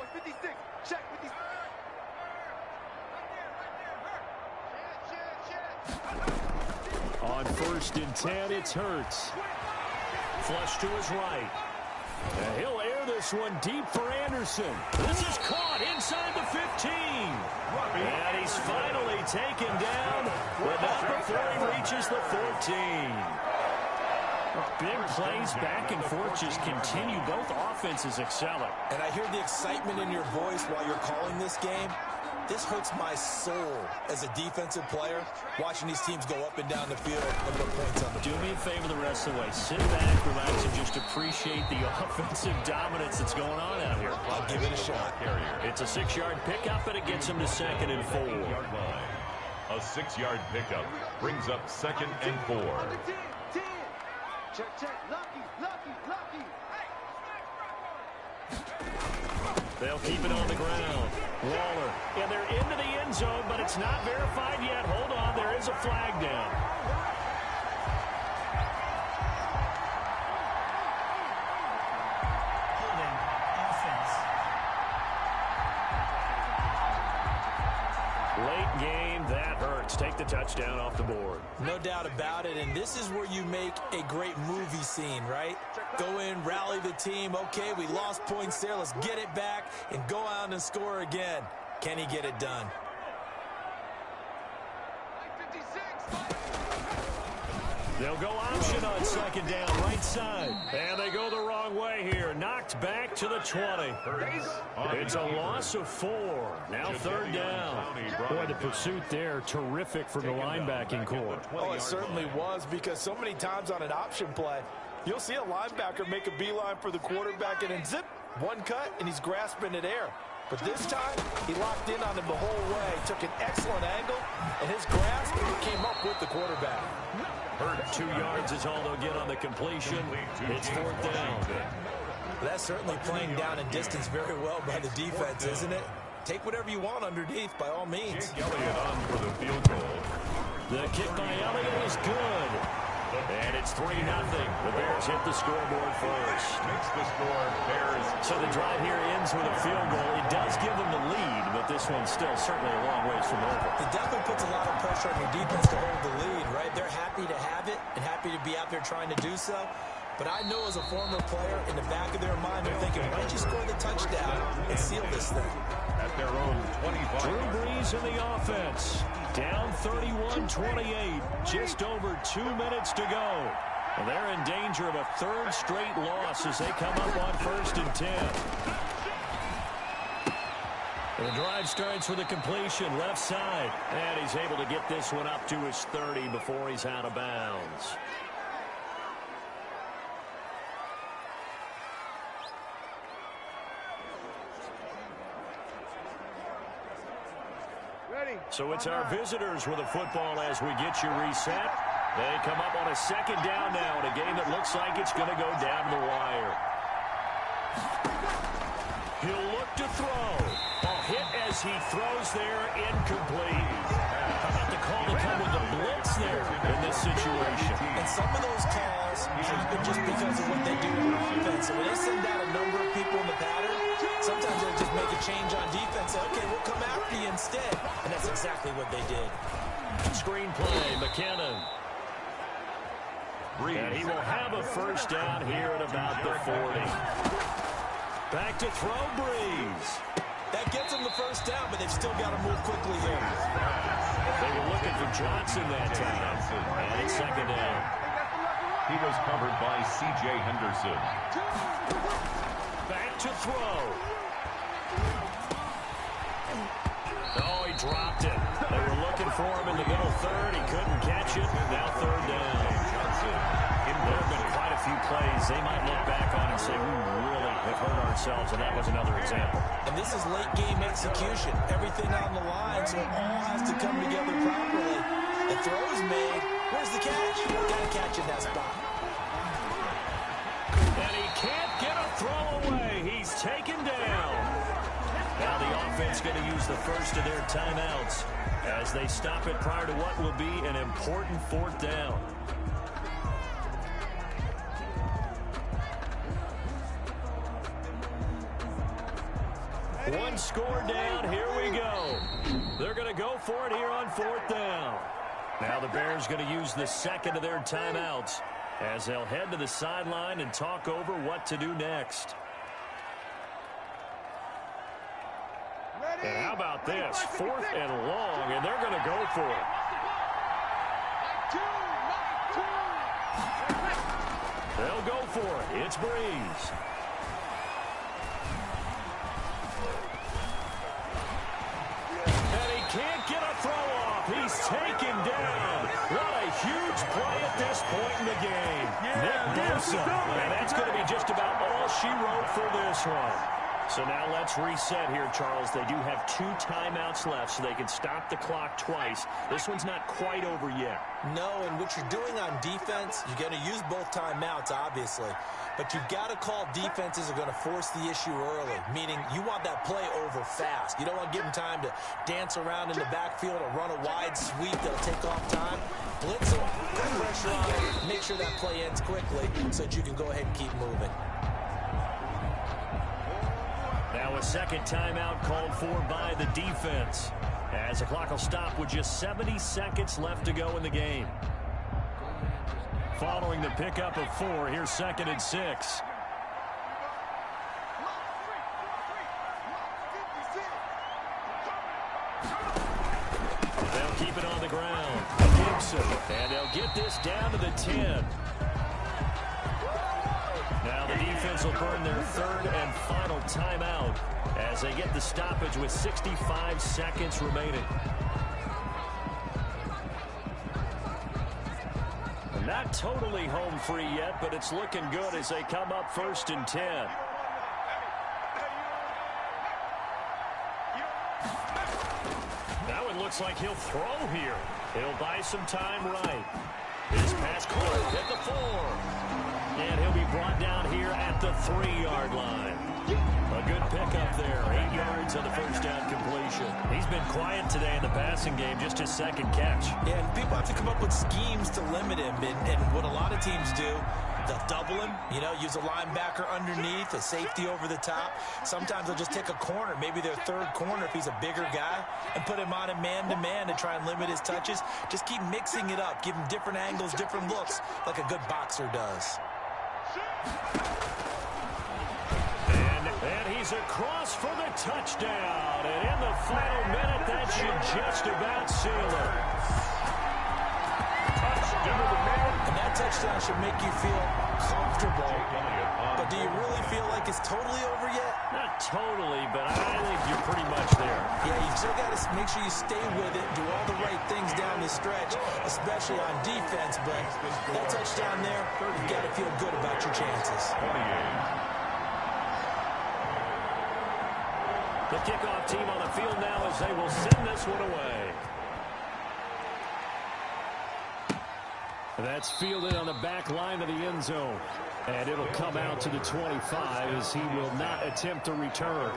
On 1st and 10, it's Hurts. Flush to his right. And he'll air this one deep for Anderson. This is caught inside the 15. And he's finally taken down, but not before he reaches the 14. Big plays back and forth just continue. Both offenses excelling. And I hear the excitement in your voice while you're calling this game. This hurts my soul as a defensive player, watching these teams go up and down the field and put points on the board. Do me a favor the rest of the way. Sit back, relax, and just appreciate the offensive dominance that's going on out here. I'll give it a shot. It's a 6-yard pickup, and it gets him to 2nd and 4. A 6-yard pickup brings up 2nd and 4. Check. Lucky. They'll keep it on the ground. Waller, and they're into the end zone, but it's not verified yet. Hold on, there is a flag down. Holding offense. Late game, that hurts. Take the touchdown off the board. No doubt about it, and this is where you make a great movie scene, right? Go in, rally the team. Okay, we lost points there. Let's get it back and go out and score again. Can he get it done? They'll go option on 2nd down, right side. And they go the wrong way here. Knocked back to the 20. It's a loss of 4. Now 3rd down. Boy, the pursuit there, terrific from the linebacking core. Oh, it certainly was, because so many times on an option play, you'll see a linebacker make a beeline for the quarterback and then zip, one cut, and he's grasping at air. But this time, he locked in on him the whole way, took an excellent angle, and his grasp came up with the quarterback. 2 yards is all they'll get on the completion. It's 4th down. That's certainly playing down in distance very well by the defense, isn't it? Take whatever you want underneath, by all means. Elliott on for the field goal. The kick by Elliott is good. And it's 3-0. The Bears hit the scoreboard first. Makes the score Bears. So the drive here ends with a field goal. It does give them the lead, but this one's still certainly a long ways from over. It definitely puts a lot of pressure on your defense to hold the lead, right? They're happy to have it and happy to be out there trying to do so. But I know as a former player, in the back of their mind, they're thinking, why don't you score the touchdown and seal this thing? At their own 25. Drew Brees in the offense. Down 31-28. Just over 2 minutes to go. Well, they're in danger of a 3rd straight loss as they come up on 1st and 10. The drive starts with a completion left side. And he's able to get this one up to his 30 before he's out of bounds. So it's our visitors with a football as we get you reset. They come up on a 2nd down now in a game that looks like it's going to go down to the wire. He'll look to throw. A hit as he throws there, incomplete. How about the call to come with the blitz there in this situation? And some of those calls happen just because of what they do on offense. So when they send out a number of people in the pattern, sometimes they'll just make a change on defense. Say, okay, we'll come after you instead. And that's exactly what they did. Screenplay, McKinnon. And he will have a 1st down here at about the 40. Back to throw, Brees. That gets them the 1st down, but they've still got to move quickly here. They were looking for Johnson that time. And it's 2nd down. He was covered by C.J. Henderson. Back to throw. Oh, he dropped it. They were looking for him in the middle 3rd. He couldn't catch it. Now 3rd down. There have been quite a few plays they might look back on and say, we really have hurt ourselves, and that was another example. And this is late game execution. Everything on the line, so it all has to come together properly. The throw is made. Where's the catch? Got to catch in that spot. And he can't get a throw away. He's taken down. Now the offense going to use the first of their timeouts as they stop it prior to what will be an important fourth down. One score down. Here we go. They're going to go for it here on fourth down. Now the Bears going to use the second of their timeouts as they'll head to the sideline and talk over what to do next. And how about this? 4th and long, and they're going to go for it. They'll go for it. It's Breeze. And he can't get a throw off. He's taken down. What a huge play at this point in the game. Nick Bosa. And that's going to be just about all she wrote for this one. So now let's reset here, Charles. They do have 2 timeouts left, so they can stop the clock twice. This one's not quite over yet. No, and what you're doing on defense, you're going to use both timeouts, obviously. But you've got to call defenses are going to force the issue early, meaning you want that play over fast. You don't want to give them time to dance around in the backfield or run a wide sweep that'll take off time. Blitz them, put pressure on it, make sure that play ends quickly so that you can go ahead and keep moving. Now a second timeout called for by the defense, as the clock will stop with just 70 seconds left to go in the game. Following the pickup of 4, here's 2nd and 6. They'll keep it on the ground. Gibson, and they'll get this down to the 10. Now the defense will burn their 3rd and final timeout as they get the stoppage with 65 seconds remaining. Not totally home free yet, but it's looking good as they come up 1st and 10. Now it looks like he'll throw here. He'll buy some time right. His pass caught at the 4. And he'll be brought down here at the 3-yard line. A good pickup there. 8 yards on the first down completion. He's been quiet today in the passing game, just his 2nd catch. Yeah, and people have to come up with schemes to limit him. And what a lot of teams do, they'll double him, use a linebacker underneath, a safety over the top. Sometimes they'll just take a corner, maybe their 3rd corner if he's a bigger guy, and put him on a man-to-man to try and limit his touches. Just keep mixing it up, give him different angles, different looks, like a good boxer does. And he's across for the touchdown. And in the final minute, that should just about seal it. And that touchdown should make you feel comfortable. But do you really feel like it's totally over yet? Not totally, but I think you're pretty much there. Yeah, you still got to make sure you stay with it, do all the right things down the stretch, especially on defense. But that touchdown there, you got to feel good about your chances. The kickoff team on the field now as they will send this one away. That's fielded on the back line of the end zone. And it'll come out to the 25 as he will not attempt to return.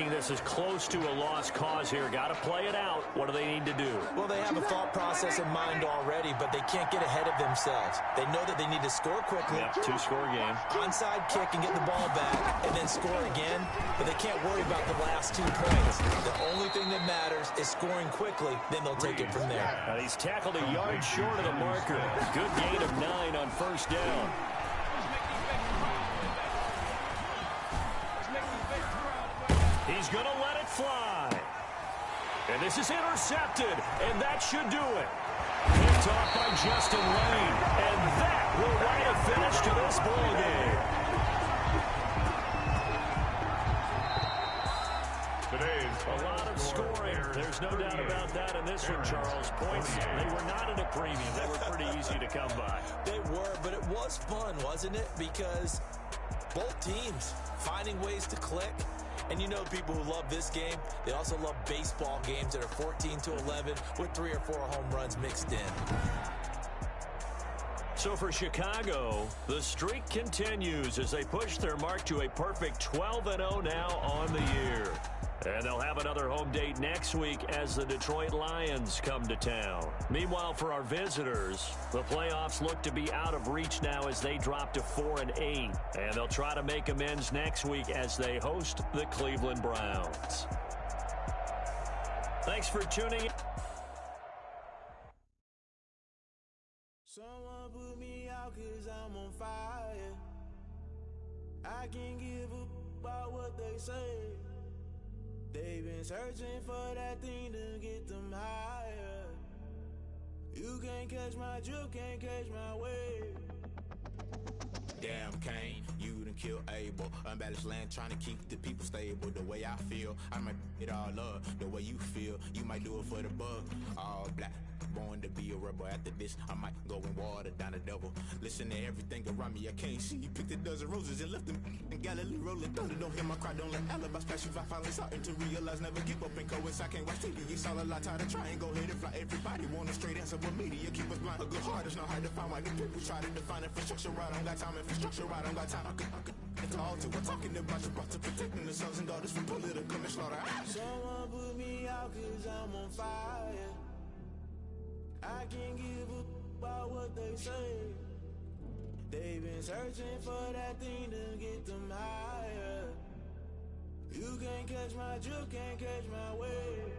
This is close to a lost cause here. Got to play it out. What do they need to do? Well, they have a thought process in mind already, but they can't get ahead of themselves. They know that they need to score quickly. Yep, 2-score game. Onside kick and get the ball back, and then score again. But they can't worry about the last 2 points. The only thing that matters is scoring quickly. Then they'll take it from there. He's tackled a yard short of the marker. Good gain of 9 on first down. He's going to let it fly. And this is intercepted, and that should do it. Picked off by Justin Lane, and that will write a finish to this ball game. A lot of scoring. There's no doubt about that in this one, Charles. Points, they were not at a premium. They were pretty easy to come by. They were, but it was fun, wasn't it? Because both teams finding ways to click. And people who love this game, they also love baseball games that are 14-11 with 3 or 4 home runs mixed in. So for Chicago, the streak continues as they push their mark to a perfect 12-0 now on the year. And they'll have another home date next week as the Detroit Lions come to town. Meanwhile, for our visitors, the playoffs look to be out of reach now as they drop to 4-8. And they'll try to make amends next week as they host the Cleveland Browns. Thanks for tuning in. Someone put me out 'cause I'm on fire. I can't give a about what they say. They've been searching for that thing to get them higher. You can't catch my drift, can't catch my wave. Damn, Kane, you done killed Abel. Unbalanced land, trying to keep the people stable. The way I feel, I might it all up. The way you feel, you might do it for the bug. All black, born to be a rebel. After this, I might go and water down the devil. Listen to everything around me, I can't see. You picked a dozen roses and left them in Galilee rolling thunder. Don't hear my cry, don't let alibis pass you. I finally starting to realize, never give up and coincide. Can't watch TV, it's all a lot. Tired of trying, go ahead and fly. Everybody want a straight answer, but media keep us blind. A good heart is not hard to find. Why the people try to define infrastructure right? I don't got time, infrastructure right? I don't got time. I could it's all to we're talking about you brought to protecting the sons and daughters from political and slaughter. Someone put me out 'cause I'm on fire. I can't give a about what they say. They've been searching for that thing to get them higher. You can't catch my drift, can't catch my wave.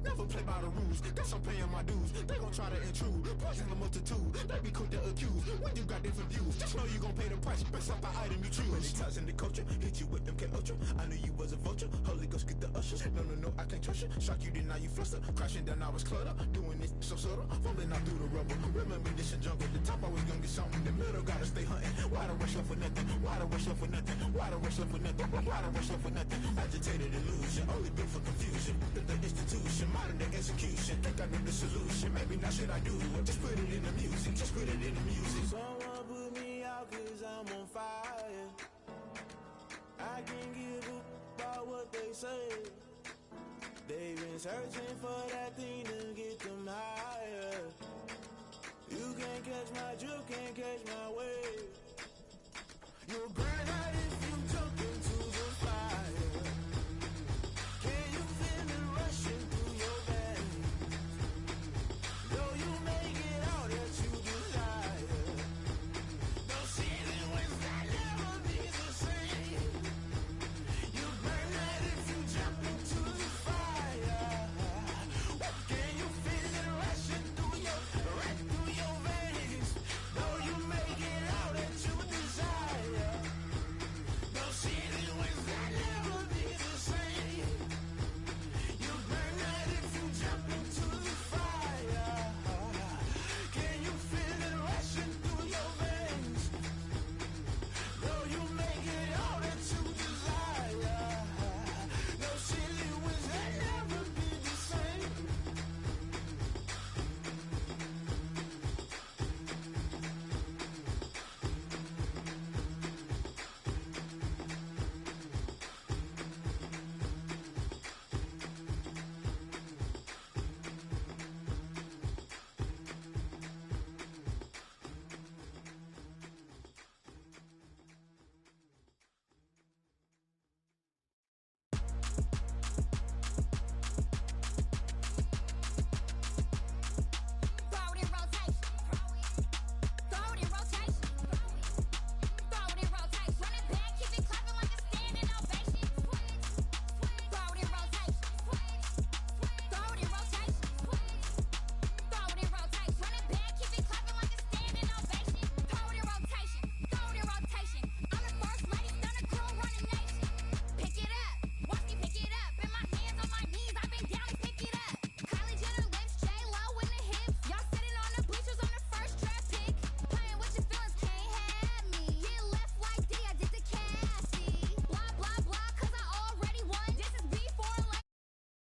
Never play by the rules, guess I'm paying my dues. They gon' try to intrude, poison the multitude. They be quick to accuse, when you got different views. Just know you gon' pay the price, best up the item you choose. Many ties in the culture, hit you with them K-Ultra. I knew you was a vulture, Holy Ghost get the ushers. No, I can't trust you. Shock you, then now you fluster. Crashing down, I was cluttered. Doing this so subtle, falling out through the rubble. Remember this a jungle, the top always gonna get something. The middle gotta stay hunting. Why the rush left for nothing? Why the rush left for nothing? Why the rush left for nothing? Why the rush left for nothing? Agitated illusion, only built for confusion. The institution, modern day execution. Think I know the solution, maybe not should I do it. Just put it in the music, just put it in the music. Someone put me out 'cause I'm on fire. I can't give a about what they say. They've been searching for that thing to get them higher. You can't catch my drift, can't catch my wave. You're great.